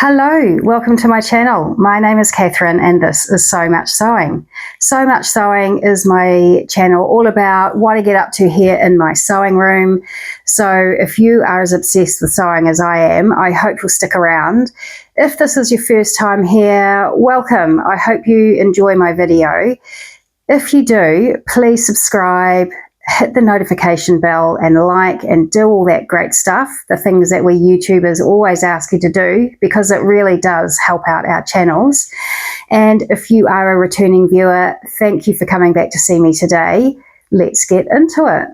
Hello, welcome to my channel. My name is Catherine and this is So Much Sewing. So Much Sewing is my channel all about what I get up to here in my sewing room. So if you are as obsessed with sewing as I am, I hope you'll stick around. If this is your first time here, welcome. I hope you enjoy my video. If you do, please subscribe, hit the notification bell and like and do all that great stuff, the things that we YouTubers always ask you to do, because it really does help out our channels. And if you are a returning viewer, thank you for coming back to see me today. Let's get into it.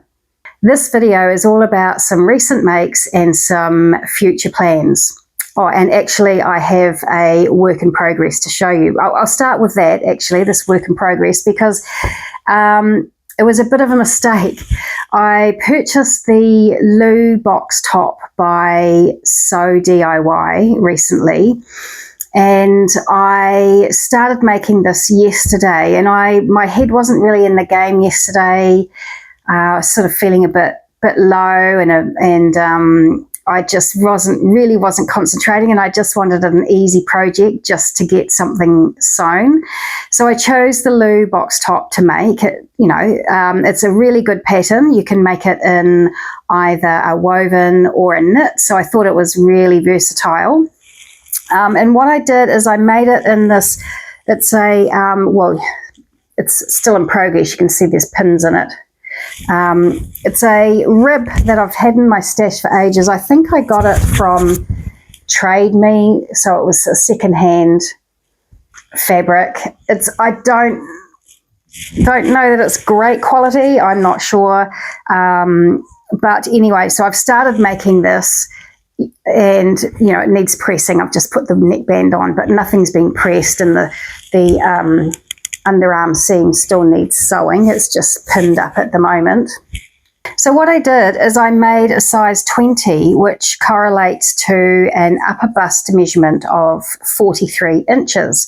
This video is all about some recent makes and some future plans. Oh, and actually I have a work in progress to show you. I'll start with that, actually, this work in progress, because it was a bit of a mistake. I purchased the Lou box top by Sew DIY recently, and I started making this yesterday, and my head wasn't really in the game yesterday. I was sort of feeling a bit low, and I just wasn't concentrating, and I just wanted an easy project just to get something sewn. So I chose the Lou box top to make it. It's a really good pattern. You can make it in either a woven or a knit. So I thought it was really versatile. And what I did is I made it in this. It's it's still in progress. You can see there's pins in it. It's a rib that I've had in my stash for ages. I think I got it from Trade Me, so it was a second-hand fabric. I don't know that it's great quality. I'm not sure, but anyway, so I've started making this, and it needs pressing. I've just put the neckband on, but nothing's been pressed, and the underarm seam still needs sewing. It's just pinned up at the moment. So what I did is I made a size 20, which correlates to an upper bust measurement of 43 inches.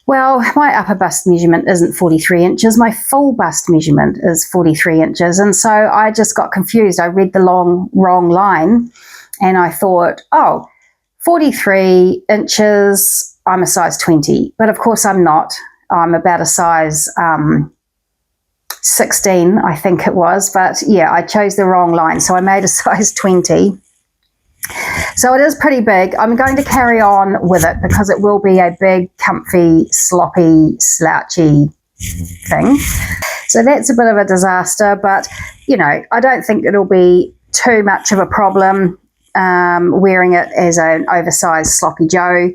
Well, my upper bust measurement isn't 43 inches. My full bust measurement is 43 inches. And so I just got confused. I read the wrong line, and I thought, 43 inches, I'm a size 20. But of course I'm not. I'm about a size 16, I think it was. But yeah, I chose the wrong line. So I made a size 20. So it is pretty big. I'm going to carry on with it because it will be a big, comfy, sloppy, slouchy thing. So that's a bit of a disaster. But, I don't think it'll be too much of a problem wearing it as an oversized sloppy Joe.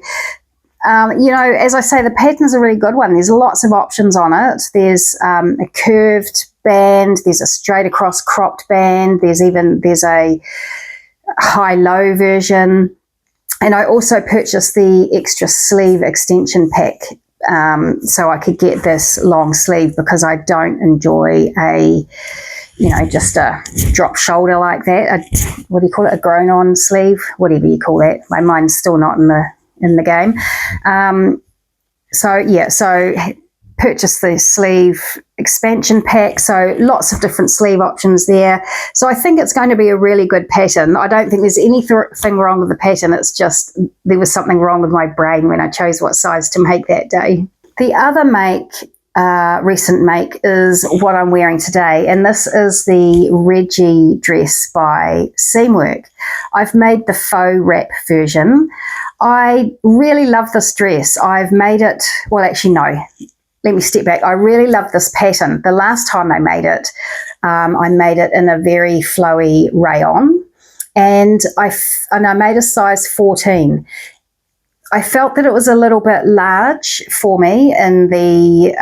As I say, the pattern's a really good one. There's lots of options on it. There's a curved band. There's a straight across cropped band. There's a high-low version. And I also purchased the extra sleeve extension pack so I could get this long sleeve, because I don't enjoy just a drop shoulder like that. What do you call it? A grown-on sleeve? Whatever you call that. My mind's still not in the game. So purchased the sleeve expansion pack, so lots of different sleeve options there. So I think it's going to be a really good pattern. I don't think there's anything wrong with the pattern. It's just there was something wrong with my brain when I chose what size to make that day. The other recent make is what I'm wearing today, and this is the Reggie Dress by Seamwork. I've made the faux wrap version. I really love this dress. I've made it, well, actually, no. Let me step back. I really love this pattern. The last time I made it in a very flowy rayon, and I made a size 14. I felt that it was a little bit large for me in the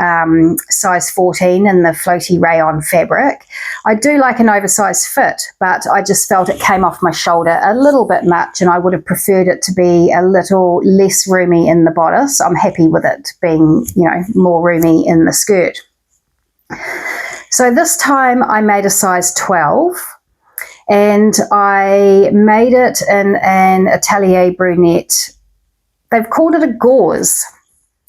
size 14 in the floaty rayon fabric. I do like an oversized fit, but I just felt it came off my shoulder a little bit much, and I would have preferred it to be a little less roomy in the bodice. I'm happy with it being, more roomy in the skirt. So this time I made a size 12, and I made it in an atelier brunette. They've called it a gauze,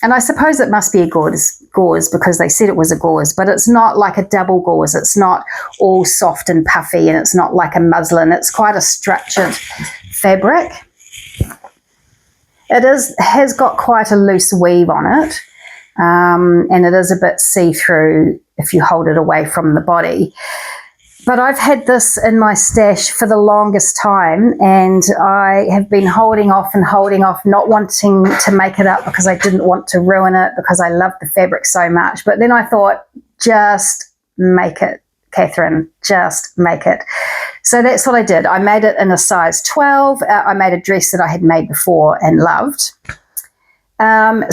and I suppose it must be a gauze because they said it was a gauze, but it's not like a double gauze. It's not all soft and puffy, and it's not like a muslin. It's quite a structured fabric. has got quite a loose weave on it, and it is a bit see-through if you hold it away from the body. But I've had this in my stash for the longest time, and I have been holding off, not wanting to make it up because I didn't want to ruin it, because I love the fabric so much. But then I thought, just make it, Catherine, just make it. So that's what I did. I made it in a size 12. I made a dress that I had made before and loved.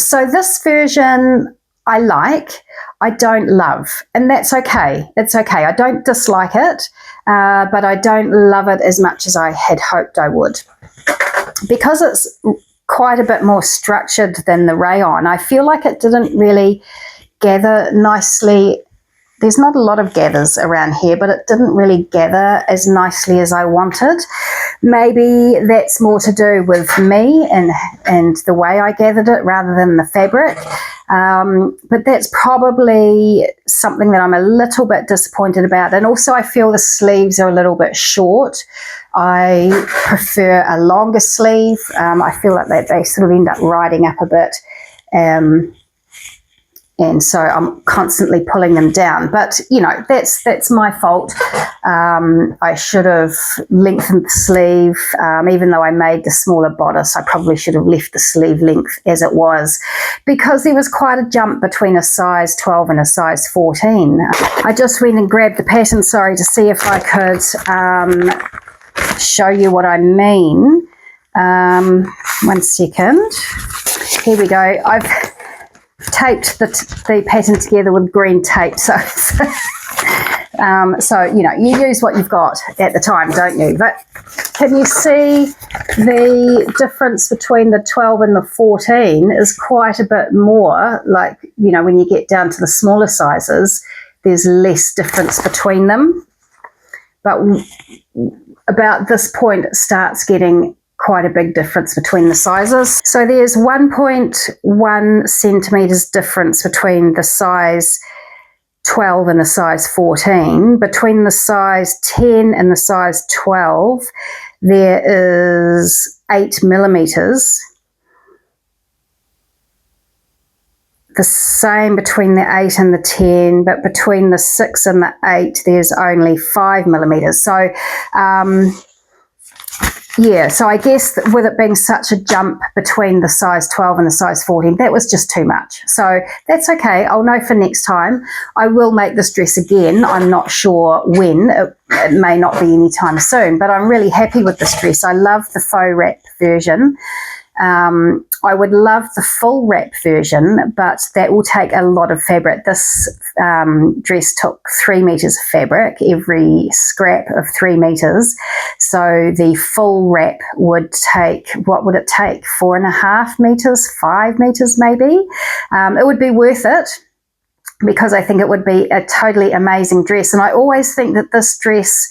So this version I like, I don't love, and that's okay. It's okay. I don't dislike it, but I don't love it as much as I had hoped I would. Because it's quite a bit more structured than the rayon, I feel like it didn't really gather nicely. There's not a lot of gathers around here, but it didn't really gather as nicely as I wanted. Maybe that's more to do with me and the way I gathered it rather than the fabric. But that's probably something that I'm a little bit disappointed about. And also I feel the sleeves are a little bit short. I prefer a longer sleeve. I feel like they sort of end up riding up a bit. And so I'm constantly pulling them down. But, you know, that's my fault. I should have lengthened the sleeve. Even though I made the smaller bodice, I probably should have left the sleeve length as it was, because there was quite a jump between a size 12 and a size 14. I just went and grabbed the pattern, to see if I could show you what I mean. 1 second. Here we go. I've taped the pattern together with green tape, so you know, you use what you've got at the time, don't you? But can you see the difference between the 12 and the 14 is quite a bit more? Like, you know, when you get down to the smaller sizes, there's less difference between them, but about this point it starts getting quite a big difference between the sizes. So there's 1.1 centimeters difference between the size 12 and the size 14. Between the size 10 and the size 12, there is 8 millimeters. The same between the 8 and the 10, but between the 6 and the 8, there's only 5 millimeters. So, yeah, so I guess with it being such a jump between the size 12 and the size 14, that was just too much. So that's okay. I'll know for next time. I will make this dress again. I'm not sure when. It may not be anytime soon, but I'm really happy with this dress. I love the faux wrap version. I would love the full wrap version, but that will take a lot of fabric. This dress took 3 meters of fabric, every scrap of 3 meters. So the full wrap would take, what would it take? 4.5 meters, 5 meters maybe. It would be worth it, because I think it would be a totally amazing dress. And I always think that this dress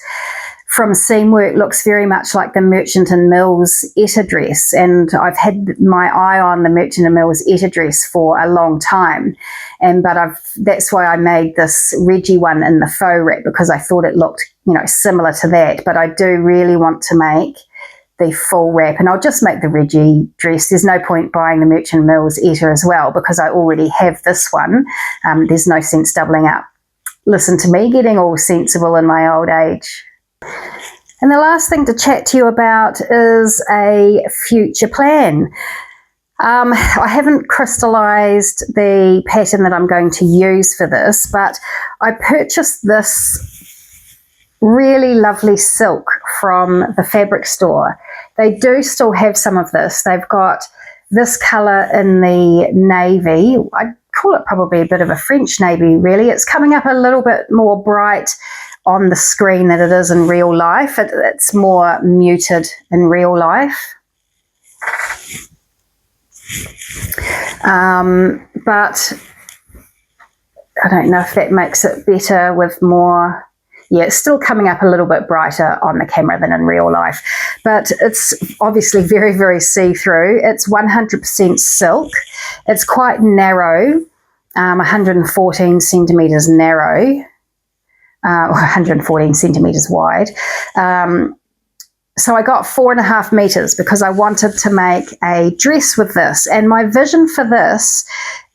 from Seamwork looks very much like the Merchant & Mills Etta dress, and I've had my eye on the Merchant & Mills Etta dress for a long time, but that's why I made this Reggie one in the faux wrap, because I thought it looked, you know, similar to that. But I do really want to make the full wrap, and I'll just make the Reggie dress. There's no point buying the Merchant & Mills Etta as well, because I already have this one. There's no sense doubling up. Listen to me getting all sensible in my old age. And the last thing to chat to you about is a future plan. I haven't crystallized the pattern that I'm going to use for this, but I purchased this really lovely silk from the fabric store. They do still have some of this. They've got this color in the navy. I'd call it probably a bit of a French navy, really. It's coming up a little bit more bright on the screen than it is in real life. It's more muted in real life. But I don't know if that makes it better with more. Yeah, it's still coming up a little bit brighter on the camera than in real life. But it's obviously very, very see-through. It's 100% silk. It's quite narrow, 114 centimetres narrow. 114 centimetres wide. so I got 4.5 meters because I wanted to make a dress with this. And my vision for this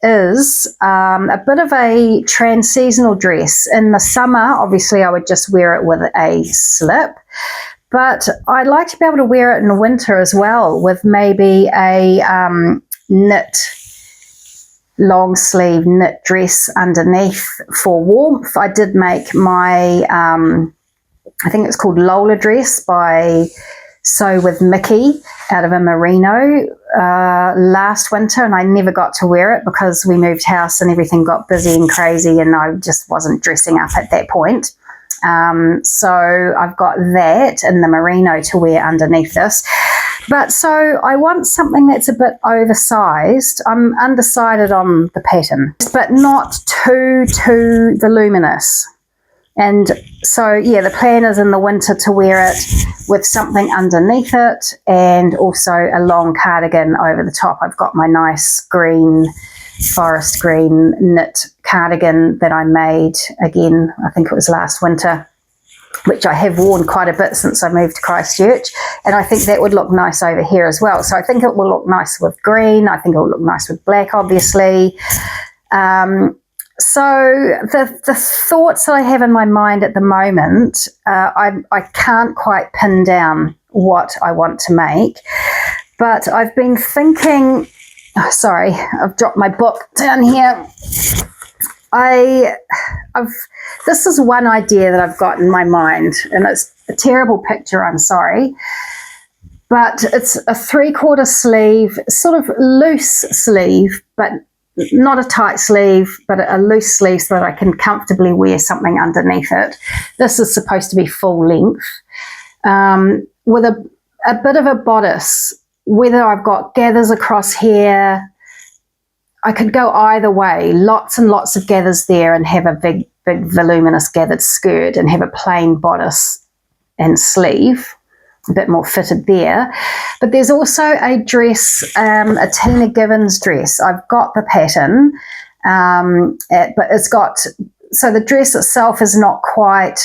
is a bit of a trans-seasonal dress. In the summer, obviously, I would just wear it with a slip. But I'd like to be able to wear it in winter as well with maybe a knit, long sleeve knit dress underneath for warmth. I did make my, I think it's called Lola Dress by Sew with Mikki out of a merino last winter, and I never got to wear it because we moved house and everything got busy and crazy and I just wasn't dressing up at that point. So I've got that in the merino to wear underneath this. But so I want something that's a bit oversized. I'm undecided on the pattern, but not too voluminous. And so, yeah, the plan is in the winter to wear it with something underneath it and also a long cardigan over the top. I've got my nice green, forest green knit cardigan that I made, again, I think it was last winter, which I have worn quite a bit since I moved to Christchurch. And I think that would look nice over here as well. So I think it will look nice with green. I think it will look nice with black, obviously. So the thoughts that I have in my mind at the moment, I can't quite pin down what I want to make, but I've been thinking, oh, sorry, I've dropped my book down here. This is one idea that I've got in my mind, and it's a terrible picture, I'm sorry, but it's a 3/4 sleeve, sort of loose sleeve, but not a tight sleeve, but a loose sleeve so that I can comfortably wear something underneath it. This is supposed to be full length, with a bit of a bodice. Whether I've got gathers across here, I could go either way, lots and lots of gathers there and have a big voluminous gathered skirt and have a plain bodice and sleeve, a bit more fitted there. But there's also a dress, a Tina Gibbons dress. I've got the pattern, but it's got, so the dress itself is not quite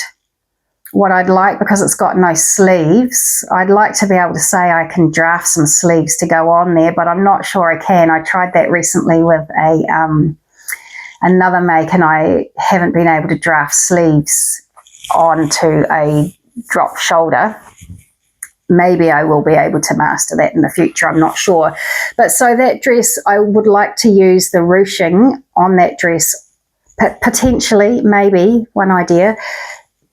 what I'd like because it's got no sleeves. I'd like to be able to say I can draft some sleeves to go on there, but I'm not sure I can. I tried that recently with another make and I haven't been able to draft sleeves onto a drop shoulder. Maybe I will be able to master that in the future, I'm not sure. But so that dress, I would like to use the ruching on that dress, potentially, maybe, one idea,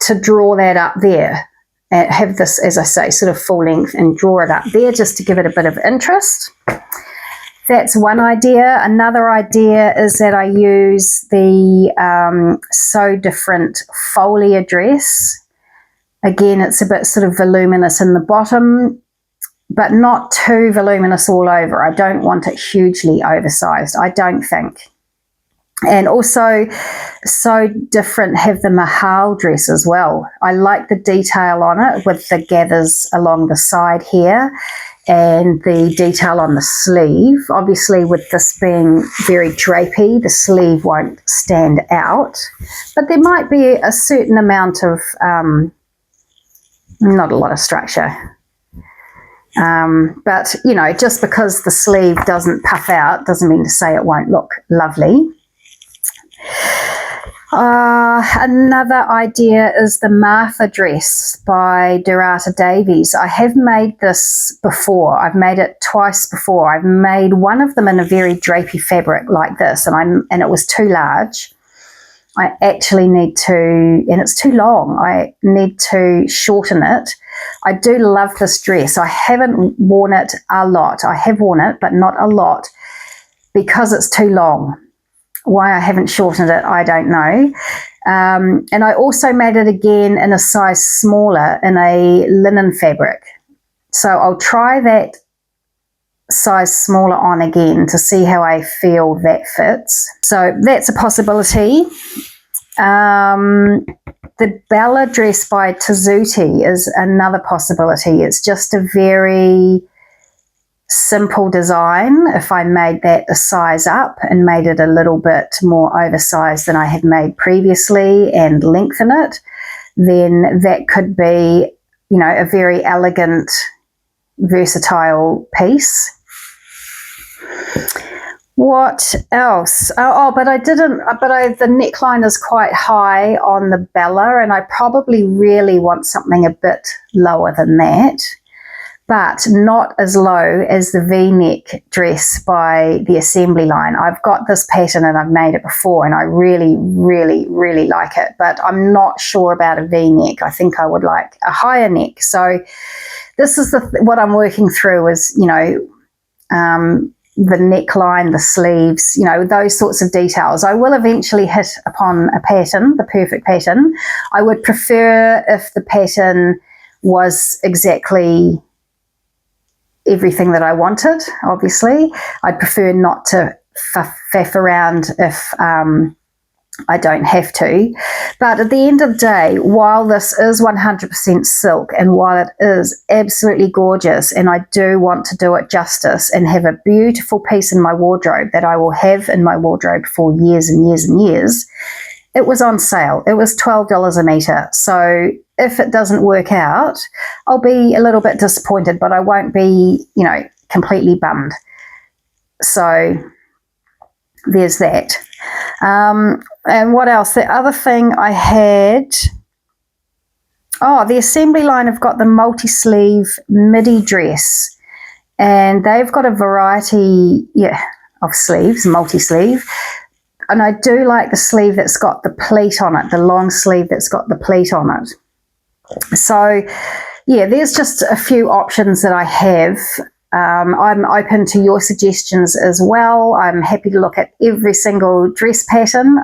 to draw that up there and have this, as I say, sort of full length and draw it up there just to give it a bit of interest. That's one idea. Another idea is that I use the So Different Folia Dress. Again, it's a bit sort of voluminous in the bottom, but not too voluminous all over. I don't want it hugely oversized, I don't think. And also, So Different have the Mahal dress as well. I like the detail on it with the gathers along the side here and the detail on the sleeve. Obviously, with this being very drapey, the sleeve won't stand out, but there might be a certain amount of, not a lot of structure. But, you know, just because the sleeve doesn't puff out doesn't mean to say it won't look lovely. Another idea is the Martha dress by Dorata Davies. I have made this before. I've made it twice before. I've made one of them in a very drapey fabric like this, and it was too large. I actually need to, and it's too long, I need to shorten it. I do love this dress. I haven't worn it a lot. I have worn it, but not a lot because it's too long. Why I haven't shortened it, I don't know. And I also made it again in a size smaller in a linen fabric. So I'll try that size smaller on again to see how I feel that fits. So that's a possibility. The Bella dress by Tesutti is another possibility. It's just a very simple design. If I made that a size up and made it a little bit more oversized than I had made previously and lengthen it, then that could be you know, a very elegant, versatile piece. What else? But the neckline is quite high on the Bella, and I probably really want something a bit lower than that, but not as low as the V-neck dress by the Assemby line. I've got this pattern and I've made it before, and I really, really, really like it, but I'm not sure about a V-neck. I think I would like a higher neck. So this is what I'm working through is, you know, the neckline, the sleeves, you know, those sorts of details. I will eventually hit upon a pattern, the perfect pattern. I would prefer if the pattern was exactly everything that I wanted, obviously. I'd prefer not to faff around if I don't have to. But at the end of the day, while this is 100% silk and while it is absolutely gorgeous, and I do want to do it justice and have a beautiful piece in my wardrobe that I will have in my wardrobe for years and years and years, it was on sale. It was $12 a metre. So if it doesn't work out, I'll be a little bit disappointed, but I won't be, you know, completely bummed. So there's that. And what else? The other thing I had, the Assemby line have got the multi-sleeve midi dress, and they've got a variety, of sleeves, multi-sleeve. And I do like the sleeve that's got the pleat on it, the long sleeve that's got the pleat on it. So, yeah, there's just a few options that I have. I'm open to your suggestions as well. I'm happy to look at every single dress pattern.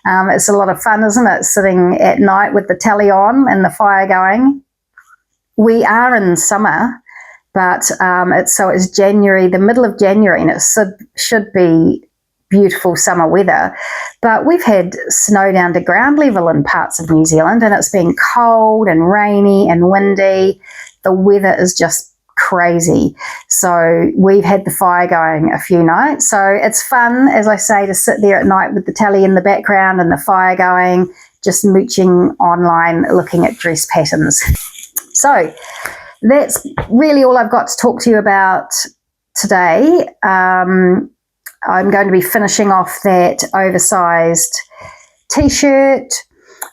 It's a lot of fun, isn't it? Sitting at night with the telly on and the fire going. We are in summer, but it's January, the middle of January, and it should be beautiful summer weather. But we've had snow down to ground level in parts of New Zealand, and it's been cold and rainy and windy. The weather is just crazy. So we've had the fire going a few nights. So it's fun, as I say, to sit there at night with the telly in the background and the fire going, just mooching online, looking at dress patterns. So that's really all I've got to talk to you about today. I'm going to be finishing off that oversized t-shirt.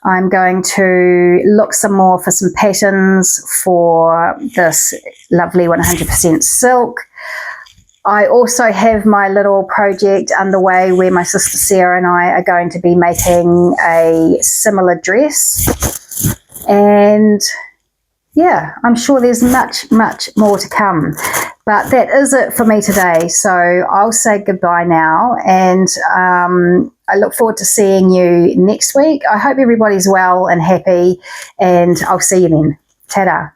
I'm going to look some more for some patterns for this lovely 100% silk. I also have my little project underway where my sister Sarah and I are going to be making a similar dress. And yeah, I'm sure there's much, much more to come. But that is it for me today. So I'll say goodbye now, and I look forward to seeing you next week. I hope everybody's well and happy, and I'll see you then. Ta-da.